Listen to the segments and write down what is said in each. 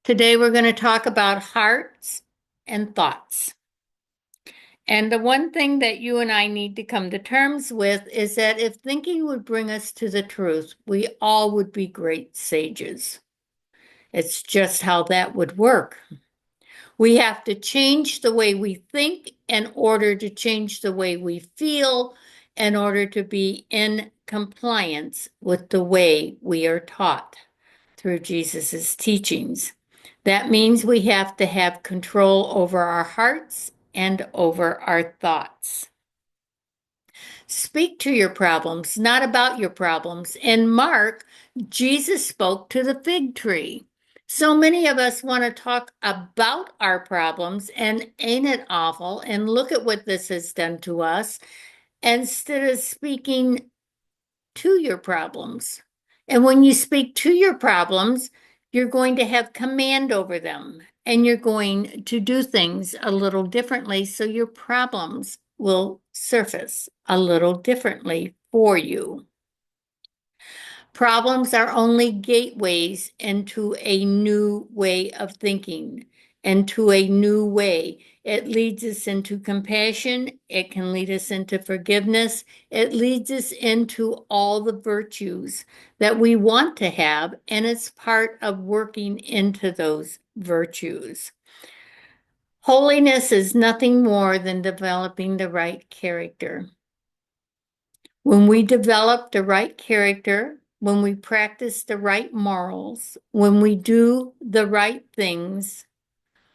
Today we're going to talk about hearts and thoughts. And the one thing that you and I need to come to terms with is that if thinking would bring us to the truth, we all would be great sages. It's just how that would work. We have to change the way we think in order to change the way we feel, in order to be in compliance with the way we are taught through Jesus's teachings. That means we have to have control over our hearts and over our thoughts. Speak to your problems, not about your problems. In Mark, Jesus spoke to the fig tree. So many of us want to talk about our problems, and ain't it awful? And look at what this has done to us, instead of speaking to your problems. And when you speak to your problems, you're going to have command over them and you're going to do things a little differently. So your problems will surface a little differently for you. Problems are only gateways into a new way of thinking, into a new way. It leads us into compassion. It can lead us into forgiveness. It leads us into all the virtues that we want to have, and it's part of working into those virtues. Holiness is nothing more than developing the right character. When we develop the right character, when we practice the right morals, when we do the right things,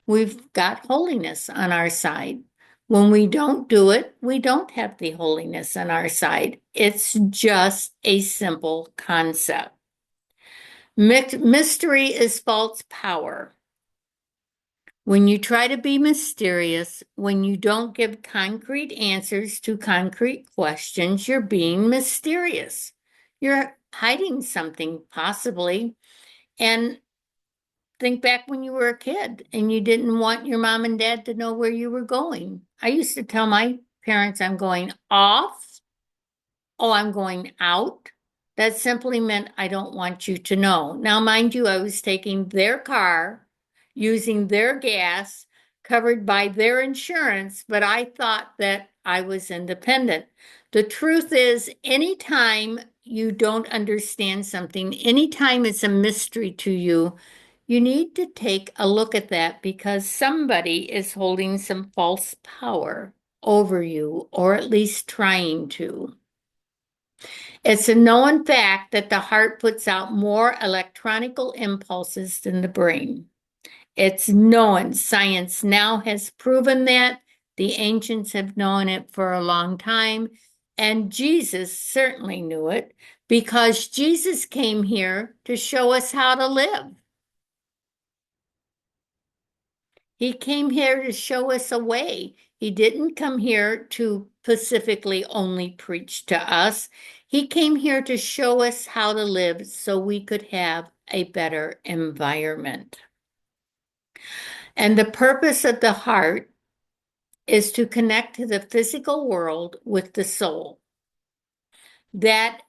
we've got holiness on our side. When we don't do it, we don't have the holiness on our side. It's just a simple concept. Mystery is false power. When you try to be mysterious, when you don't give concrete answers to concrete questions, you're being mysterious. You're hiding something, possibly. And think back when you were a kid and you didn't want your mom and dad to know where you were going. I used to tell my parents, I'm going off. Oh, I'm going out. That simply meant I don't want you to know. Now, mind you, I was taking their car, using their gas, covered by their insurance, but I thought that I was independent. The truth is, anytime you don't understand something, anytime it's a mystery to you, you need to take a look at that because somebody is holding some false power over you, or at least trying to. It's a known fact that the heart puts out more electronical impulses than the brain. It's known. Science now has proven that. The ancients have known it for a long time. And Jesus certainly knew it because Jesus came here to show us how to live. He came here to show us a way. He didn't come here to specifically only preach to us. He came here to show us how to live so we could have a better environment. And the purpose of the heart is to connect to the physical world with the soul. That,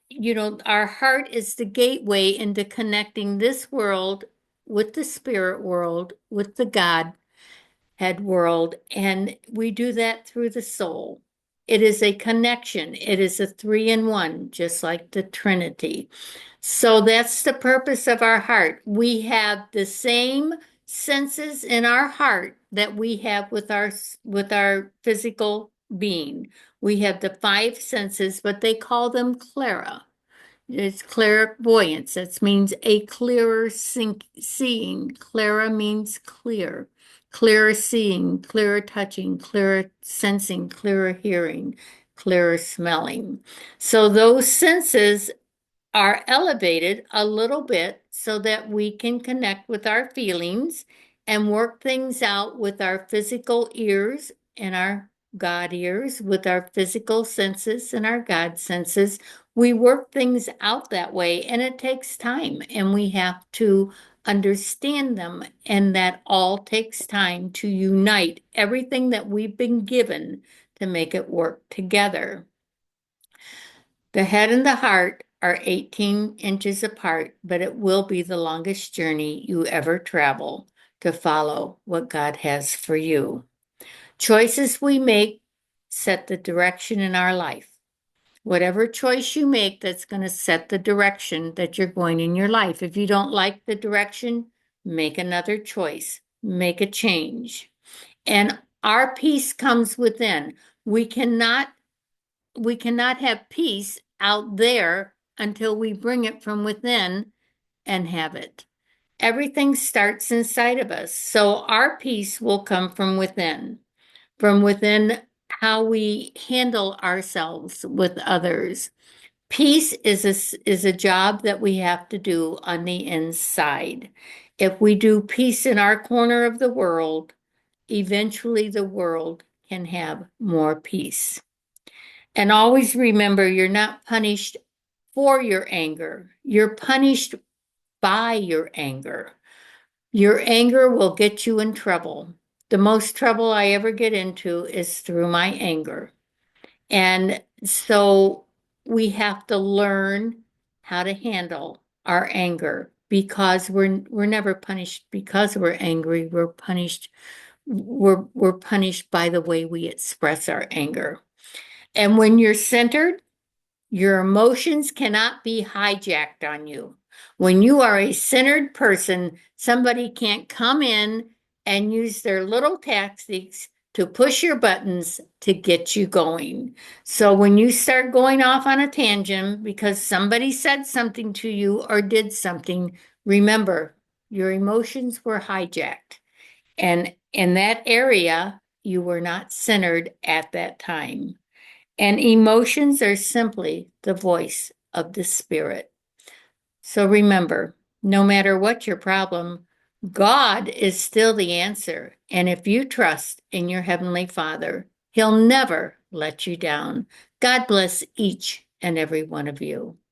our heart is the gateway into connecting this world with the spirit world, with the God head world, and we do that through the soul. It is a connection. It is a 3-in-1, just like the Trinity. So that's the purpose of our heart. We have the same senses in our heart that we have with our physical being. We have the 5 senses, but they call them clara. It's clairvoyance. That means a clearer seeing. Clara means clear. Clearer seeing, clearer touching, clearer sensing, clearer hearing, clearer smelling. So those senses are elevated a little bit so that we can connect with our feelings and work things out with our physical ears and our God ears, with our physical senses and our God senses. We work things out that way, and it takes time, and we have to understand them, and that all takes time to unite everything that we've been given to make it work together. The head and the heart are 18 inches apart, but it will be the longest journey you ever travel. to follow what God has for you. Choices we make set the direction in our life. Whatever choice you make, that's going to set the direction that you're going in your life. If you don't like the direction, make another choice, make a change. And our peace comes within. We cannot have peace out there until we bring it from within and have it. Everything starts inside of us. So our peace will come from within how we handle ourselves with others. Peace is a job that we have to do on the inside. If we do peace in our corner of the world, eventually the world can have more peace. And always remember, you're not punished for your anger. You're punished by your anger. Your anger will get you in trouble. The most trouble I ever get into is through my anger. And so we have to learn how to handle our anger because we're never punished because we're angry. We're punished by the way we express our anger. And when you're centered, your emotions cannot be hijacked on you. When you are a centered person, somebody can't come in and use their little tactics to push your buttons to get you going. So when you start going off on a tangent because somebody said something to you or did something, remember your emotions were hijacked. And in that area, you were not centered at that time. And emotions are simply the voice of the spirit. So remember, no matter what your problem, God is still the answer. And if you trust in your Heavenly Father, He'll never let you down. God bless each and every one of you.